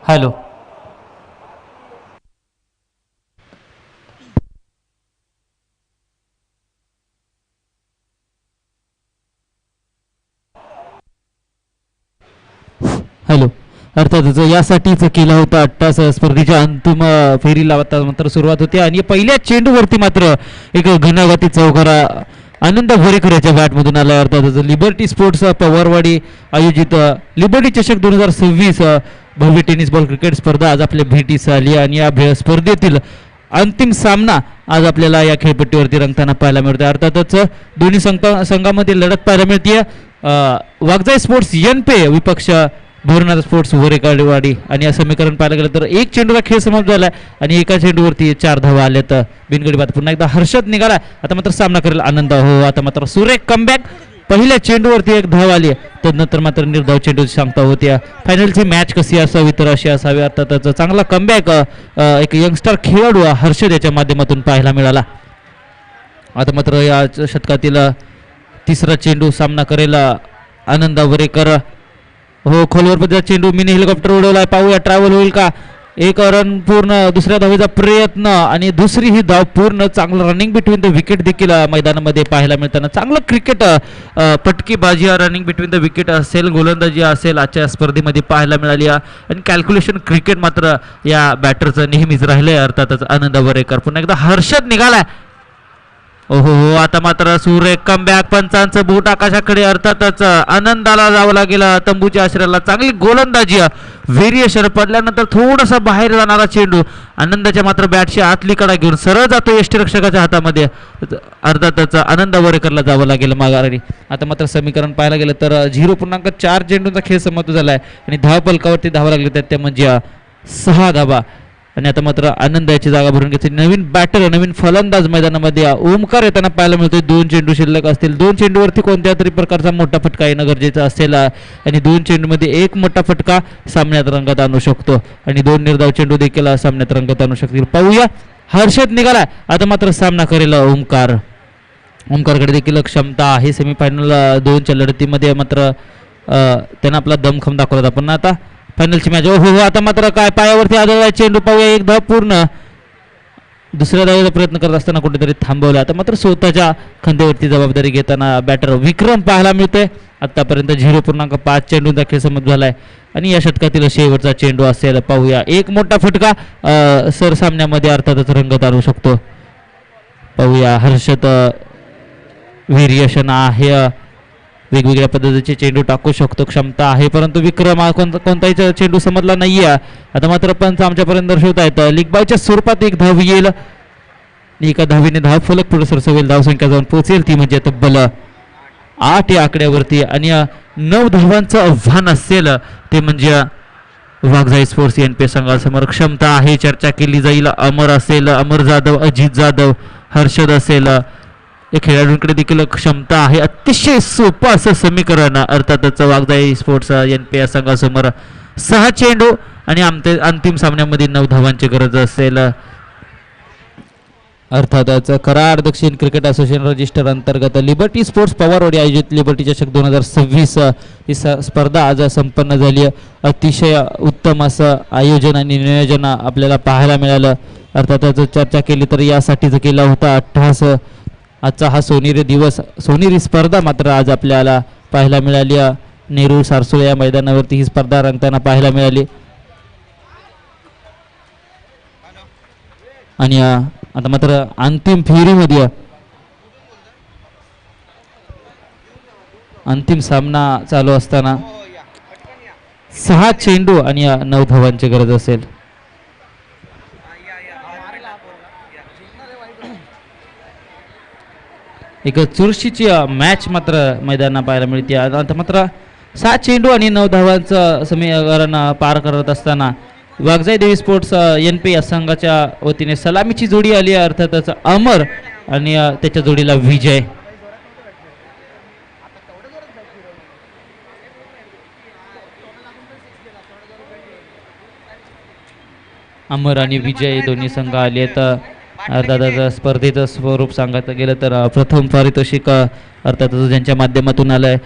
Hello. Hello. अर्थातच यासाठीच केला होता 88 स्पर्धेच्या अंतिम फेरीला आता मात्र सुरुवात होते आणि पहिल्या चेंडूवरती मात्र एक घनाघाती चौकारा आनंद भोरेकर याच्या बॅटमधून आला. अर्थातच लिबर्टी स्पोर्ट्स पवारवाडी आयोजित लिबर्टी चषक 2026 भव्य टेनिस बॉल क्रिकेट स्पर्धा आज आपल्या भेटीस आली आणि या स्पर्धेतील अंतिम सामना आज आपल्याला या खेळपट्टीवरती रंगताना पाहायला मिळतो. अर्थातच दोन्ही संघामध्ये लढत पाहायला मिळते. वागजाई स्पोर्ट्स एनपे विपक्ष भोरनाथ स्पोर्ट्स वरेकाडवाडी आणि या समीकरण पाहायला गेलं तर एक चेंडूचा खेळ समाप्त झाला आणि एका चेंडूवरती 4 धावा आल्यात. बिनगडी बाद पुन्हा एकदा हर्षद निघाला. आता मात्र सामना करेल आनंद. हो, आता मात्र सुरेख कमबॅक. पहिल्या चेंडूवरती एक धाव आली, त्यानंतर मात्र निर्धाव चेंडूची सांगता होत्या. फायनलची मॅच कशी असावी तर अशी असावी. अर्थातच चांगला कमबॅक एक यंगस्टर खेळाडू हर्षद याच्या माध्यमातून पाहायला मिळाला. आता मात्र या शतकातील तिसरा चेंडू सामना करेल आनंद वरेकर. हो, खोलवर पद्धतीचा चेंडू मिनी हेलिकॉप्टर उडवलाय. पाहूया ट्रॅव्हल होईल का. एक रन पूर्ण, दुसऱ्या धावेचा प्रयत्न आणि दुसरी ही धाव पूर्ण. चांगलं रनिंग बिटवीन द विकेट देखील मैदानामध्ये पाहायला मिळताना चांगलं क्रिकेट पटकीबाजी रनिंग बिटवीन द विकेट असेल, गोलंदाजी असेल आजच्या स्पर्धेमध्ये पाहायला मिळाली आणि कॅल्क्युलेशन क्रिकेट मात्र या बॅटरचं नेहमीच राहिलंय. अर्थातच आनंद वरेकर. पुन्हा एकदा हर्षद निघालाय. ओहो हो, आता मात्र सुरेख कमबॅक. पंचांचं बूट आकाशाकडे. अर्थातच आनंदाला जावं लागेल तंबूच्या आश्रयाला. चांगली गोलंदाजी, व्हेरिएशन पडल्यानंतर थोडासा बाहेर जाणारा चेंडू आनंदाच्या मात्र बॅटची आतली कडा घेऊन सरळ जातो यष्टीरक्षकाच्या हातामध्ये. अर्थातच आनंद वरेकरला जावं लागेल माघारी. आता मात्र समीकरण पाहायला गेलं तर 0.4 चेंडूंचा खेळ समाप्त झालाय आणि धाव पलकावरती धावा लागली त्या म्हणजे 6 धावा. आणि आता मात्र आनंद याची जागा भरून घेतली. नवीन बॅटर, नवीन फलंदाज मैदानामध्ये ओमकार येताना पाहायला मिळतोय. 2 चेंडू शिल्लक असतील. 2 चेंडूवरती कोणत्या तरी प्रकारचा मोठा फटका येणं गरजेचं असेल आणि 2 चेंडूमध्ये एक मोठा फटका सामन्यात रंगात आणू शकतो आणि 2 निर्धाव चेंडू देखील सामन्यात रंगात आणू शकतील. पाहूया. हर्षद निघाला. आता मात्र सामना करेल ओमकार. ओमकारकडे देखील क्षमता आहे. सेमीफायनल 2च्या लढतीमध्ये मात्र त्यानं आपला दमखम दाखवला होता. पण आता फायनलची मॅच. हो हो, आता मात्र काय पायावरती आदळला चेंडू. पाहूया. एक धाव पूर्ण. दुसऱ्या धावेचा प्रयत्न करत असताना कुठेतरी थांबवला. आता मात्र स्वतःच्या खांद्यावरती जबाबदारी घेताना बॅटर विक्रम पाहायला मिळतोय. आतापर्यंत 0.5 चेंडूंचा खेळ समाप्त झालाय आणि या षटकातील शेवटचा चेंडू असेल. पाहूया. एक मोठा फटका सर सामन्यामध्ये अर्थातच रंगत आणू शकतो. पाहूया. हर्षद व्हेरिएशन आहे, वेगवेगळ्या पद्धतीचे चेंडू टाकू शकतो, क्षमता आहे, परंतु विक्रम कोणताही चेंडू समजला नाहीये. आता मात्र पंच आमच्यापर्यंत दर्शवत आहेत लीगबायच्या स्वरूपात एक धाव येईल. एका धावीने धाव फलक पुढे सरसवेल. धावसंख्या जाऊन पोहोचेल ती म्हणजे तब्बल 8 या आकड्यावरती आणि 9 धावांचं आव्हान असेल ते म्हणजे वाघजाई स्पोर्ट्स एनपी संघासमोर. क्षमता आहे, चर्चा केली जाईल. अमर असेल, अमर जाधव, अजित जाधव, हर्षद असेल. या खेळाडूंकडे देखील क्षमता आहे. अतिशय सोपं असं समीकरण. अर्थातच वाघजाई स्पोर्ट्स एनपी या संघासमोर 6 चेंडू आणि अंतिम सामन्यामध्ये 9 धावांची गरज असेल. अर्थातच कराड दक्षिण क्रिकेट असोसिएशन रजिस्टर अंतर्गत लिबर्टी स्पोर्ट्स पवारवाडी आयोजित लिबर्टी चषक 2026 ही स्पर्धा आज संपन्न झाली. अतिशय उत्तम असं आयोजन आणि नियोजन आपल्याला पाहायला मिळालं. अर्थातच चर्चा केली तर यासाठीच केला होता 88. आजचा हा सोनेरी दिवस, सोनेरी स्पर्धा मात्र आज आपल्याला पाहायला मिळाली. नेहरू सारसोळ या मैदानावरती ही स्पर्धा रंगताना पाहायला मिळाली. आणि आता मात्र अंतिम फेरीमध्ये अंतिम सामना चालू असताना 6 चेंडू आणि 9 धावांची गरज असेल. एक चुरशीची मॅच मात्र मैदानात पाहायला मिळते. आता मात्र 7 चेंडू आणि 9 धावांचं समीकरण पार करत असताना वाघजाई देवी स्पोर्ट्स एनपी या संघाच्या वतीने सलामीची जोडी आली. अर्थातच अमर आणि त्याच्या जोडीला विजय. अमर आणि विजय दोन्ही संघ आले आहेत. अर्थातच स्पर्धेचं स्वरूप सांगायचं गेलं तर प्रथम पारितोषिक अर्थातच ज्यांच्या माध्यमातून आलंय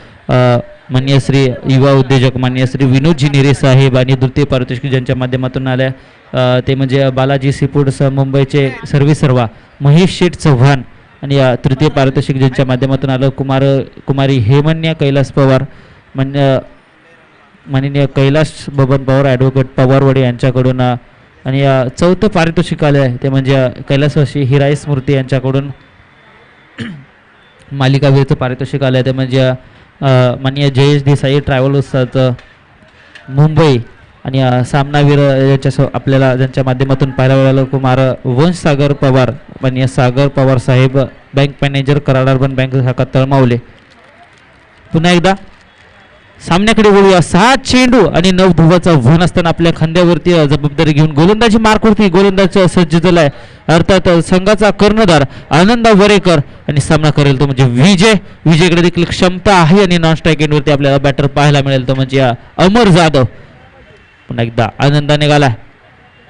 मान्य श्री युवा उद्योजक मान्य श्री विनोदजी निरे साहेब आणि द्वितीय पारितोषिक ज्यांच्या माध्यमातून आल्या ते म्हणजे बालाजी सीफूड्स मुंबईचे सर्वेसर्वा महेश शेठ चव्हाण आणि तृतीय पारितोषिक ज्यांच्या माध्यमातून आलं कुमारी हेमन्या कैलास पवार माननीय कैलास बबन पवार ॲडव्होकेट पवारवाडी यांच्याकडून आणि चौथं पारितोषिक आलं आहे ते म्हणजे कैलासवासी हिराई स्मृती यांच्याकडून मालिकावीरचं पारितोषिक आलं आहे ते म्हणजे माननीय जयेश देसाई ट्रॅव्हल्सचं मुंबई आणि सामनावीर याच्या आपल्याला ज्यांच्या माध्यमातून पाहायला मिळालं कुमार वंश सागर पवार माननीय Sagar Pawar saheb bank manager Karad urban bank शाखा तळमावले. पुन्हा एकदा सामन्याकडे वळूया. 6 चेंडू आणि 9 धावाचा व्हन असताना आपल्या खांद्यावरती जबाबदारी घेऊन गोलंदाजी मार्कवरती गोलंदाज सज्ज झालाय अर्थात संघाचा कर्णधार आनंद वरेकर आणि सामना करेल तो म्हणजे विजयकडे देखील क्षमता आहे आणि नॉन स्ट्राईक एंडवरती आपल्याला बॅटर पाहायला मिळेल तो म्हणजे अमर जाधव. पुन्हा एकदा आनंदाने गालाय.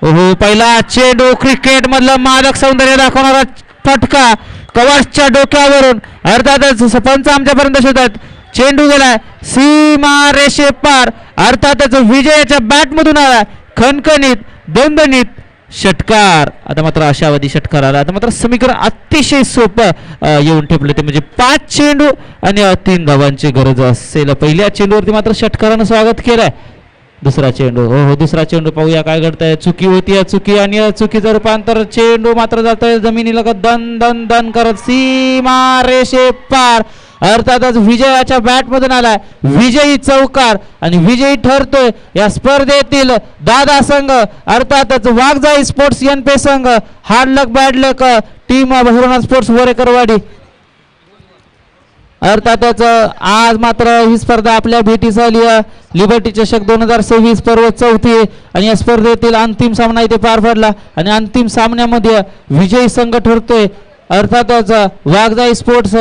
ओहो पहिला चेंडू क्रिकेट मधलं मादक सौंदर्य दाखवणारा फटका कवासच्या डोक्यावरून अर्थातच पंच आमच्यापर्यंत शोधत चेंडू गेलाय सीमा रेषे पार अर्थातच विजयाच्या बॅट मधून आला खणखणीत दणदणीत षटकार. आता मात्र आशावादी षटकार आला. आता मात्र समीकरण अतिशय सोपं येऊन ठेपले ते म्हणजे 5 चेंडू आणि 3 धावांची गरज असेल. पहिल्या चेंडूवरती मात्र षटकारानं स्वागत केलंय. दुसरा चेंडू हो दुसरा चेंडू पाहूया काय घडतंय. चुकी होती चुकी आणि चुकीचं रूपांतर चेंडू मात्र जातोय जमिनीला दन दन दन करत सीमा रेषे पार अर्थातच विजयाच्या बॅट मधून आलाय विजयी चौकार आणि विजयी ठरतोय या स्पर्धेतील दादा संघ अर्थातच वाघजाई स्पोर्ट्स एनपे संघ हार्ड लक बॅड लक टीम भैरवनाथ स्पोर्ट्स वरेकरवाडी. अर्थातच आज मात्र ही स्पर्धा आपल्या भेटीस आली. लिबर्टी चषक 2026 पर्व 4थी आणि या स्पर्धेतील अंतिम सामना इथे पार पडला आणि अंतिम सामन्यामध्ये विजयी संघ ठरतोय अर्थातच वाघजाई स्पोर्ट्स